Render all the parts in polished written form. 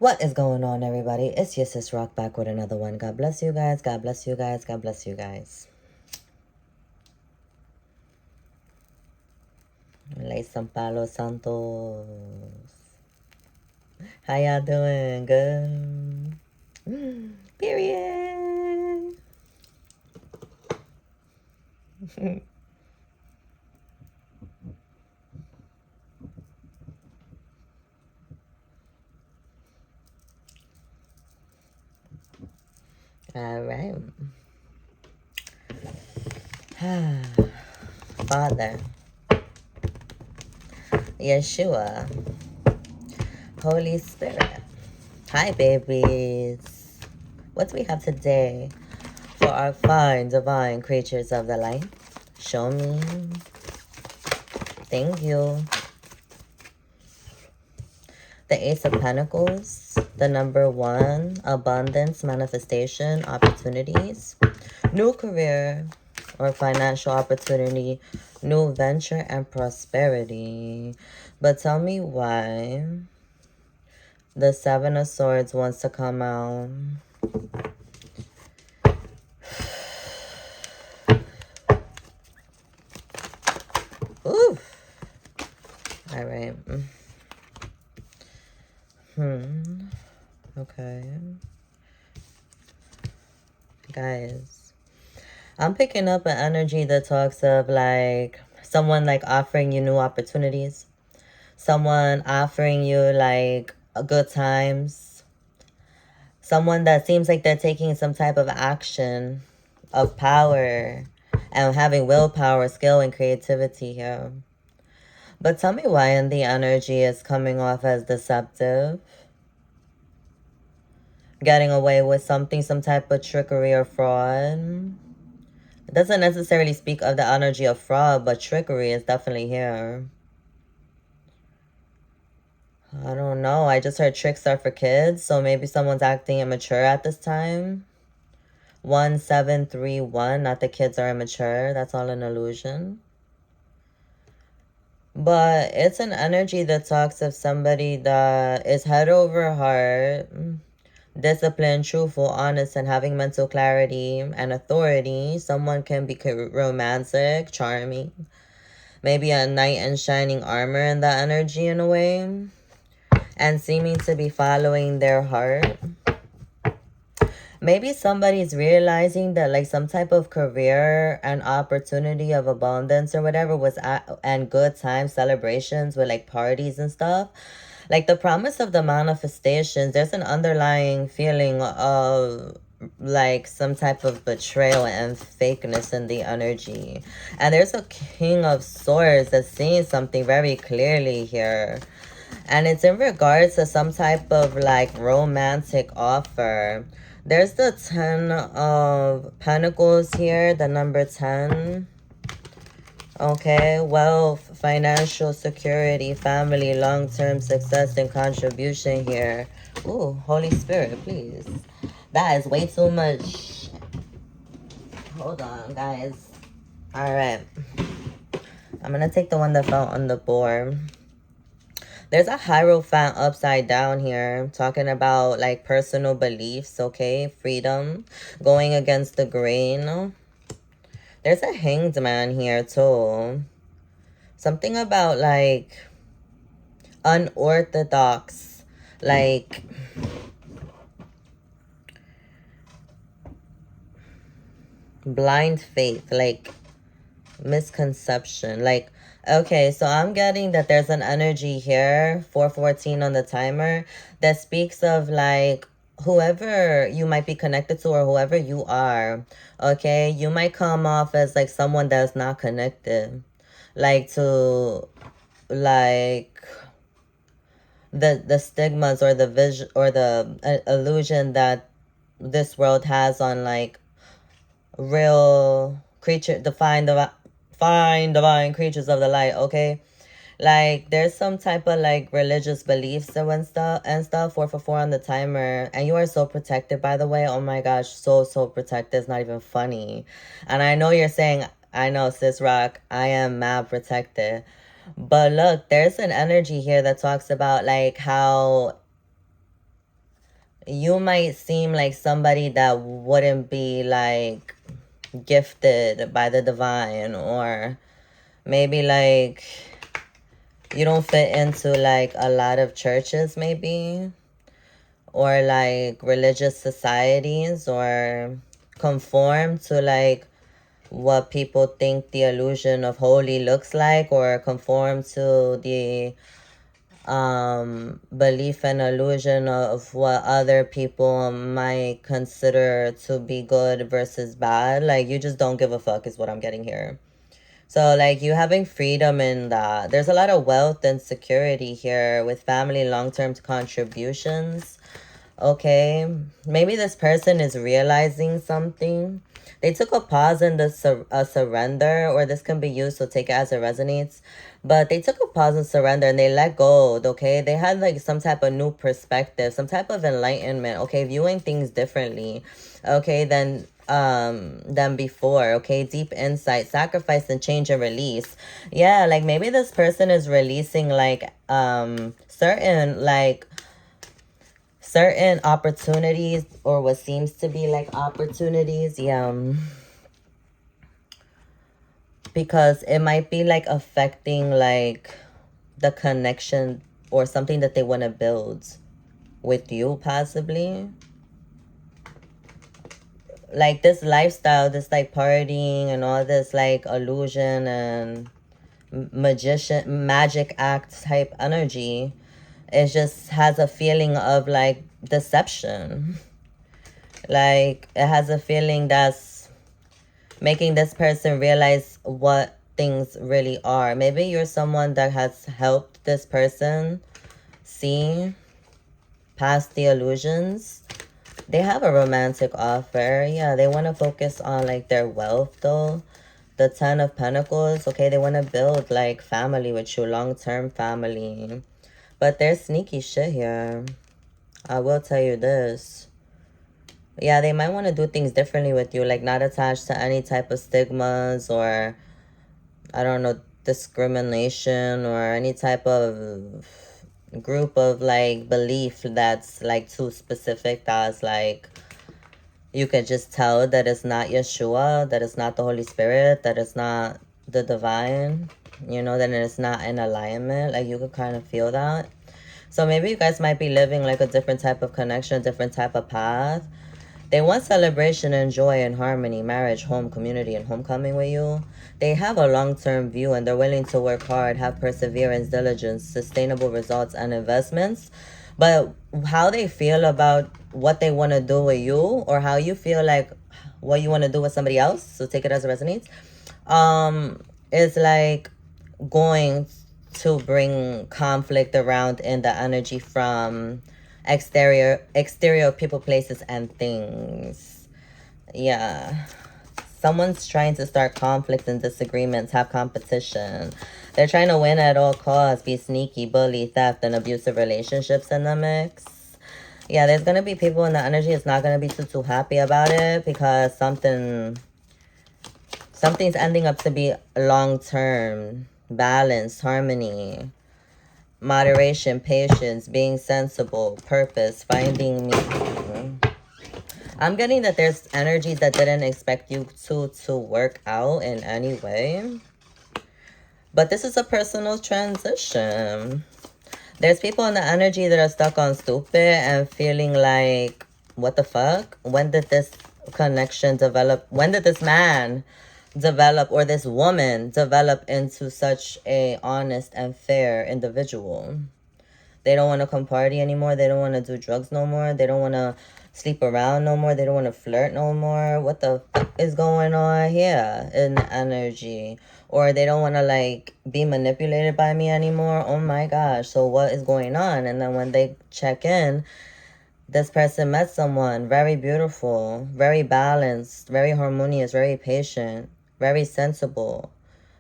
What is going on, everybody? It's your sis Rock back with another one. God bless you guys. God bless you guys. God bless you guys. Lay some Palo Santos. How y'all doing? Good? Period. All right. Father, Yeshua, Holy Spirit. Hi, babies. What do we have today for our fine, divine creatures of the light? Show me. Thank you. The Ace of Pentacles, the number 1, abundance, manifestation, opportunities, new career or financial opportunity, new venture, and prosperity. But tell me why the Seven of Swords wants to come out. Ooh. All right. Okay. Guys, I'm picking up an energy that talks of like someone like offering you new opportunities. Someone offering you like good times. Someone that seems like they're taking some type of action of power and having willpower, skill, and creativity here. But tell me why in the energy is coming off as deceptive. Getting away with something, some type of trickery or fraud. It doesn't necessarily speak of the energy of fraud, but trickery is definitely here. I don't know. I just heard tricks are for kids, so maybe someone's acting immature at this time. 1731, not the kids are immature. That's all an illusion. But it's an energy that talks of somebody that is head over heart, disciplined, truthful, honest, and having mental clarity and authority. Someone can be romantic, charming. Maybe a knight in shining armor in that energy in a way. And seeming to be following their heart. Maybe somebody's realizing that like some type of career and opportunity of abundance or whatever was and good time celebrations with like parties and stuff. Like the promise of the manifestations, there's an underlying feeling of like some type of betrayal and fakeness in the energy. And there's a King of Swords that's seeing something very clearly here. And it's in regards to some type of like romantic offer. There's the 10 of Pentacles here, the number 10. Okay, wealth, financial security, family, long-term success, and contribution here. Ooh, Holy Spirit, please. That is way too much. Hold on, guys. All right. I'm going to take the one that fell on the board. There's a Hierophant upside down here talking about like personal beliefs, okay? Freedom, going against the grain. There's a Hanged Man here too. Something about like unorthodox, like blind faith, like misconception, like okay, so I'm getting that there's an energy here, 414 on the timer, that speaks of like whoever you might be connected to or whoever you are, okay? You might come off as like someone that's not connected, like to like the stigmas or the vision or the illusion that this world has on like real creature, fine divine creatures of the light, okay? Like there's some type of like religious beliefs and stuff 444 on the timer, and you are so protected, by the way. Oh my gosh, so protected, it's not even funny. And I know you're saying, I know, sis Rock, I am mad protected, but look, there's an energy here that talks about like how you might seem like somebody that wouldn't be like gifted by the divine, or maybe like you don't fit into like a lot of churches, maybe, or like religious societies, or conform to like what people think the illusion of holy looks like, or conform to the belief and illusion of what other people might consider to be good versus bad. Like, you just don't give a fuck is what I'm getting here. So, like, you having freedom in that. There's a lot of wealth and security here with family long-term contributions. Okay, maybe this person is realizing something. They took a pause in the surrender, or this can be used, so take it as it resonates. But they took a pause and surrender, and they let go. Okay, they had like some type of new perspective, some type of enlightenment. Okay, viewing things differently. Okay, than before. Okay, deep insight, sacrifice, and change and release. Yeah, like maybe this person is releasing like certain opportunities, or what seems to be like opportunities. Yeah, because it might be like affecting like the connection or something that they want to build with you, possibly. Like this lifestyle, this like partying and all this like illusion and magic act type energy, it just has a feeling of like deception. Like it has a feeling that's making this person realize what things really are. Maybe you're someone that has helped this person see past the illusions. They have a romantic offer. Yeah, they want to focus on like their wealth though. The Ten of Pentacles. Okay, they want to build like family with you, long-term family. But there's sneaky shit here. I will tell you this. Yeah, they might want to do things differently with you, like not attached to any type of stigmas, or I don't know, discrimination, or any type of group of like belief that's like too specific, that's like you could just tell that it's not Yeshua, that it's not the Holy Spirit, that it's not the divine, you know, that it's not in alignment. Like you could kind of feel that. So maybe you guys might be living like a different type of connection, a different type of path. They want celebration and joy and harmony, marriage, home, community, and homecoming with you. They have a long-term view, and they're willing to work hard, have perseverance, diligence, sustainable results, and investments. But how they feel about what they want to do with you, or how you feel like what you want to do with somebody else, so take it as it resonates, is like going to bring conflict around in the energy from exterior people, places, and things. Yeah, someone's trying to start conflicts and disagreements, have competition. They're trying to win at all costs, be sneaky, bully, theft, and abusive relationships in the mix. Yeah, there's gonna be people in the energy that's not gonna be too happy about it, because something's ending up to be long term, balance, harmony, moderation, patience, being sensible, purpose, finding meaning. I'm getting that there's energies that didn't expect you to work out in any way. But this is a personal transition. There's people in the energy that are stuck on stupid and feeling like, what the fuck? When did this connection develop? When did this man develop, or this woman develop into such a honest and fair individual? They don't want to come party anymore. They don't want to do drugs no more. They don't want to sleep around no more. They don't want to flirt no more. What the fuck is going on here in the energy? Or they don't want to like be manipulated by me anymore. Oh my gosh. So what is going on? And then when they check in, this person met someone very beautiful, very balanced, very harmonious, very patient, very sensible.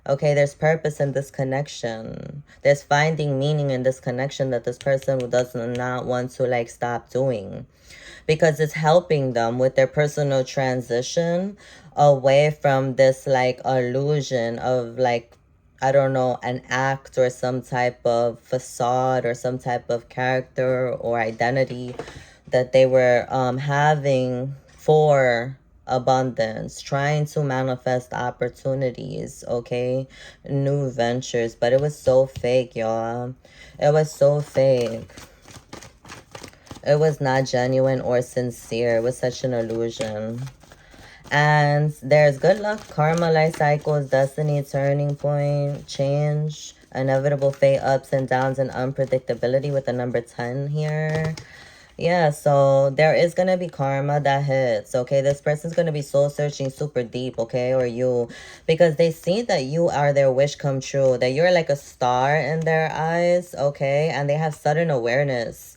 Okay, there's purpose in this connection. There's finding meaning in this connection that this person does not want to like stop doing, because it's helping them with their personal transition away from this like illusion of like, I don't know, an act or some type of facade or some type of character or identity that they were having for abundance, trying to manifest opportunities, okay, new ventures, but it was so fake, y'all. It was so fake. It was not genuine or sincere. It was such an illusion. And there's good luck, karma, life cycles, destiny, turning point, change, inevitable fate, ups and downs, and unpredictability with the number 10 here. Yeah, so there is going to be karma that hits, okay? This person's going to be soul searching super deep, okay? Or you, because they see that you are their wish come true, that you're like a star in their eyes, okay? And they have sudden awareness.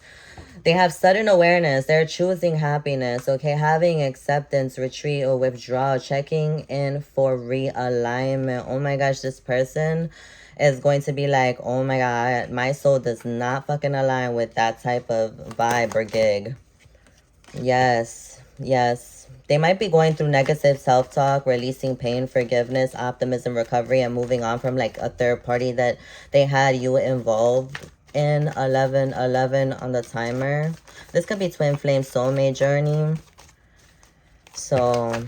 They have sudden awareness. They're choosing happiness, okay? Having acceptance, retreat, or withdrawal, checking in for realignment. Oh my gosh, this person is going to be like, oh my God, my soul does not fucking align with that type of vibe or gig. Yes, yes. They might be going through negative self-talk, releasing pain, forgiveness, optimism, recovery, and moving on from like a third party that they had you involved in. 11 on the timer. This could be twin flame soulmate journey. So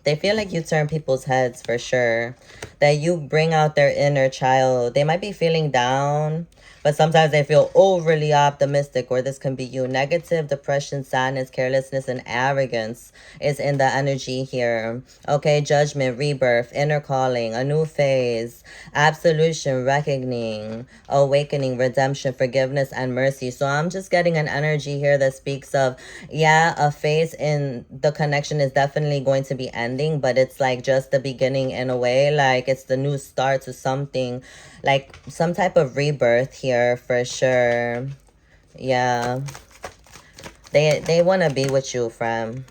they feel like you turn people's heads for sure. That you bring out their inner child. They might be feeling down, but sometimes they feel overly optimistic, or this can be you. Negative, depression, sadness, carelessness, and arrogance is in the energy here. Okay, judgment, rebirth, inner calling, a new phase, absolution, reckoning, awakening, redemption, forgiveness, and mercy. So I'm just getting an energy here that speaks of, yeah, a phase in the connection is definitely going to be ending, but it's like just the beginning in a way. Like it's the new start to something, like some type of rebirth here for sure. Yeah, they want to be with you, friend.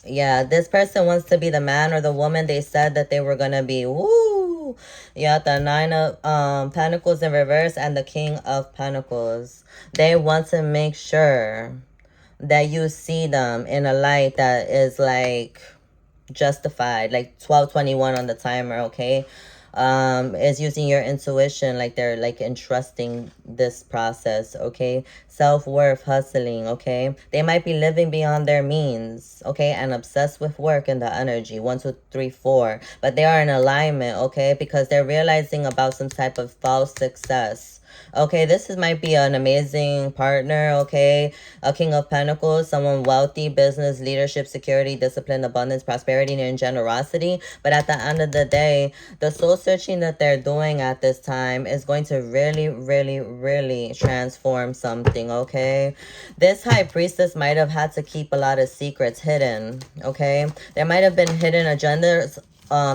Yeah, this person wants to be the man or the woman they said that they were gonna be. Woo! Yeah, the Nine of Pentacles in reverse and the King of Pentacles. They want to make sure that you see them in a light that is like justified, like 12:21 on the timer, okay? Is using your intuition, like they're like entrusting this process, okay? Self-worth, hustling, okay? They might be living beyond their means, okay? And obsessed with work and the energy. 1, 2, 3, 4. But they are in alignment, okay? Because they're realizing about some type of false success. Okay, might be an amazing partner, okay? A King of Pentacles, someone wealthy, business, leadership, security, discipline, abundance, prosperity, and generosity. But at the end of the day, the soul searching that they're doing at this time is going to really, really, really transform something, okay? This high priestess might have had to keep a lot of secrets hidden, okay? There might have been hidden agendas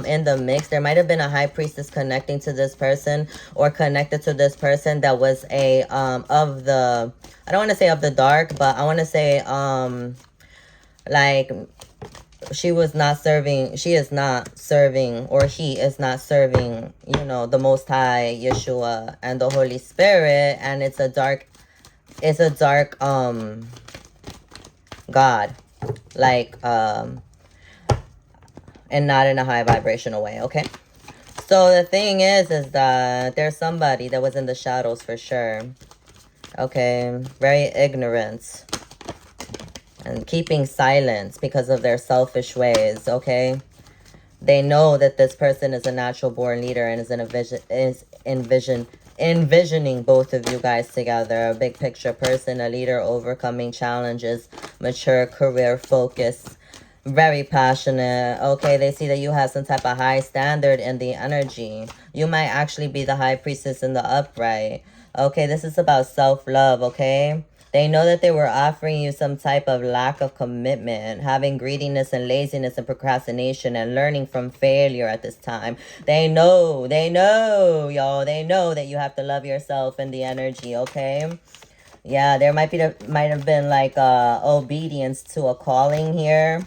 in the mix. There might have been a high priestess connecting to this person or connected to this person that was a of the, I don't want to say of the dark, but I want to say like she is not serving, or he is not serving, you know, the Most High, Yeshua, and the Holy Spirit, and it's a dark God, like and not in a high vibrational way, okay? So the thing is that there's somebody that was in the shadows for sure. Okay, very ignorant and keeping silence because of their selfish ways, okay? They know that this person is a natural born leader and envisioning both of you guys together. A big picture person, a leader, overcoming challenges, mature, career focus, very passionate. Okay, they see that you have some type of high standard in the energy. You might actually be the high priestess in the upright. Okay, this is about self-love, okay? They know that they were offering you some type of lack of commitment, having greediness and laziness and procrastination and learning from failure at this time. They know, y'all. They know that you have to love yourself and the energy, okay? Yeah, there might have been like obedience to a calling here.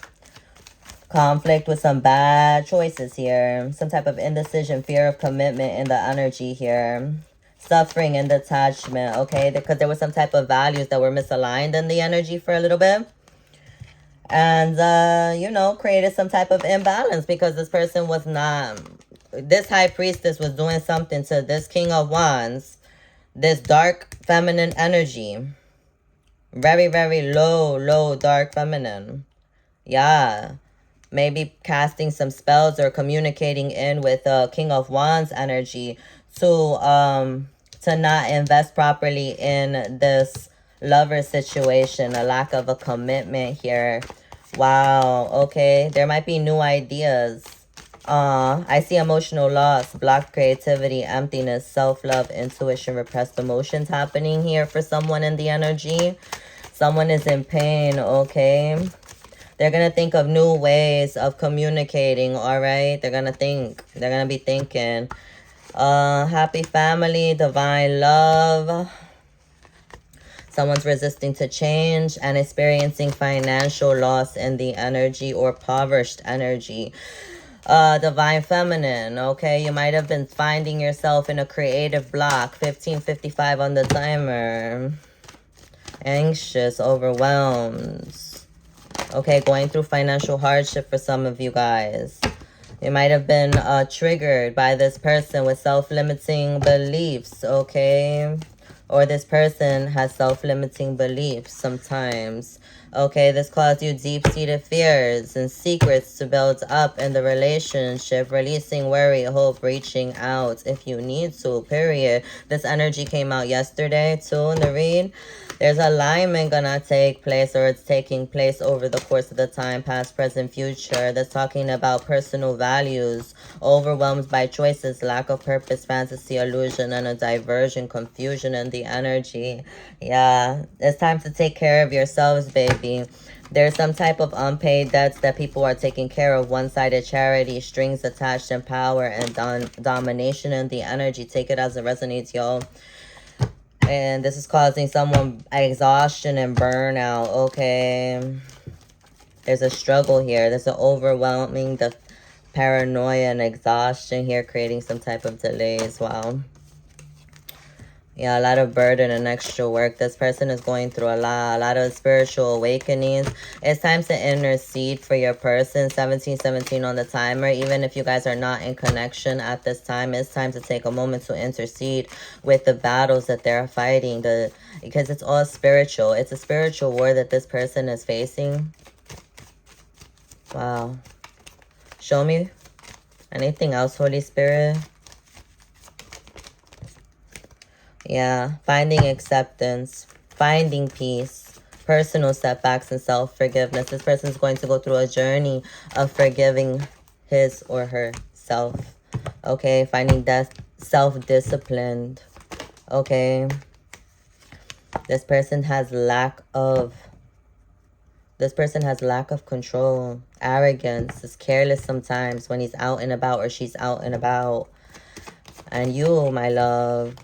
Conflict with some bad choices here. Some type of indecision, fear of commitment in the energy here. Suffering and detachment, okay? Because there was some type of values that were misaligned in the energy for a little bit. And, you know, created some type of imbalance because this person was not... This high priestess was doing something to this King of Wands. This dark feminine energy. Very, very low, dark feminine. Yeah. Maybe casting some spells or communicating in with King of Wands energy to not invest properly in this lover situation, a lack of a commitment here. Wow, okay. There might be new ideas. I see emotional loss, blocked creativity, emptiness, self-love, intuition, repressed emotions happening here for someone in the energy. Someone is in pain, okay? They're going to think of new ways of communicating, all right? They're going to think. They're going to be thinking. Happy family, divine love. Someone's resisting to change and experiencing financial loss in the energy or impoverished energy. Divine feminine, okay? You might have been finding yourself in a creative block. 15:55 on the timer. Anxious, overwhelmed. Okay, going through financial hardship for some of you guys. You might have been triggered by this person with self-limiting beliefs, okay? Or this person has self-limiting beliefs sometimes. Okay, this caused you deep-seated fears and secrets to build up in the relationship, releasing worry, hope, reaching out if you need to, period. This energy came out yesterday too in the read. There's alignment gonna take place, or it's taking place over the course of the time, past, present, future. That's talking about personal values, overwhelmed by choices, lack of purpose, fantasy, illusion, and a diversion, confusion in the energy. Yeah, it's time to take care of yourselves, baby. There's some type of unpaid debts that people are taking care of. One-sided charity, strings attached, and power and domination in the energy. Take it as it resonates, y'all. And this is causing someone exhaustion and burnout, okay? There's a struggle here. There's an overwhelming paranoia and exhaustion here, creating some type of delays. Wow. Yeah, a lot of burden and extra work. This person is going through a lot of spiritual awakenings. It's time to intercede for your person. 17:17 on the timer. Even if you guys are not in connection at this time, it's time to take a moment to intercede with the battles that they're fighting. Because it's all spiritual. It's a spiritual war that this person is facing. Wow. Show me anything else, Holy Spirit. Yeah, finding acceptance, finding peace, personal setbacks, and self-forgiveness. This person is going to go through a journey of forgiving his or herself. Okay, finding self-disciplined. Okay. This person has lack of control, arrogance, is careless sometimes when he's out and about or she's out and about. And you, my love,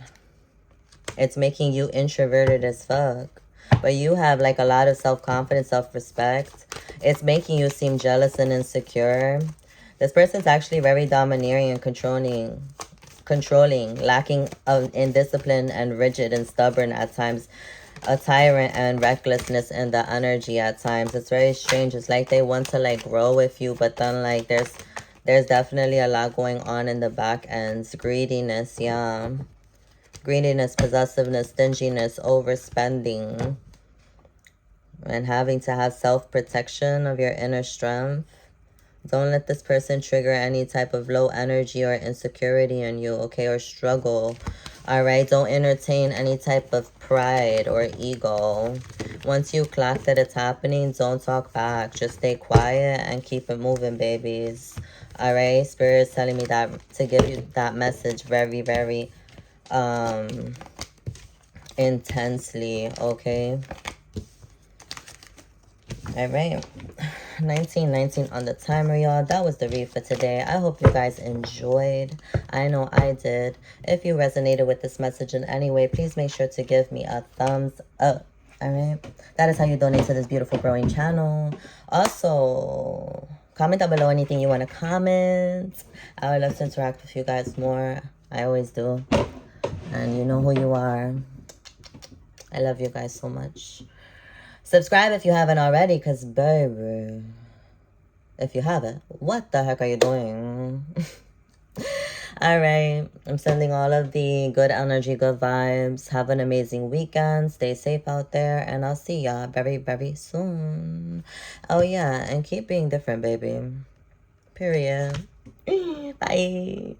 it's making you introverted as fuck. But you have like a lot of self-confidence, self-respect. It's making you seem jealous and insecure. This person's actually very domineering and controlling, lacking in discipline and rigid and stubborn at times. A tyrant and recklessness in the energy at times. It's very strange. It's like they want to like grow with you, but then like there's definitely a lot going on in the back ends. Greediness, yeah. Greediness, possessiveness, stinginess, overspending, and having to have self-protection of your inner strength. Don't let this person trigger any type of low energy or insecurity in you, okay, or struggle. All right, don't entertain any type of pride or ego. Once you clock that it's happening, don't talk back. Just stay quiet and keep it moving, babies. All right, Spirit's telling me that to give you that message very, very intensely, okay? All right, 1919 on the timer, y'all. That was the read for today. I hope you guys enjoyed. I know I did. If you resonated with this message in any way, please make sure to give me a thumbs up. All right, that is how you donate to this beautiful growing channel. Also, comment down below anything you want to comment. I would love to interact with you guys more. I always do. And you know who you are. I love you guys so much. Subscribe if you haven't already, because, baby, if you haven't, what the heck are you doing? All right. I'm sending all of the good energy, good vibes. Have an amazing weekend. Stay safe out there. And I'll see y'all very, very soon. Oh, yeah. And keep being different, baby. Period. Bye.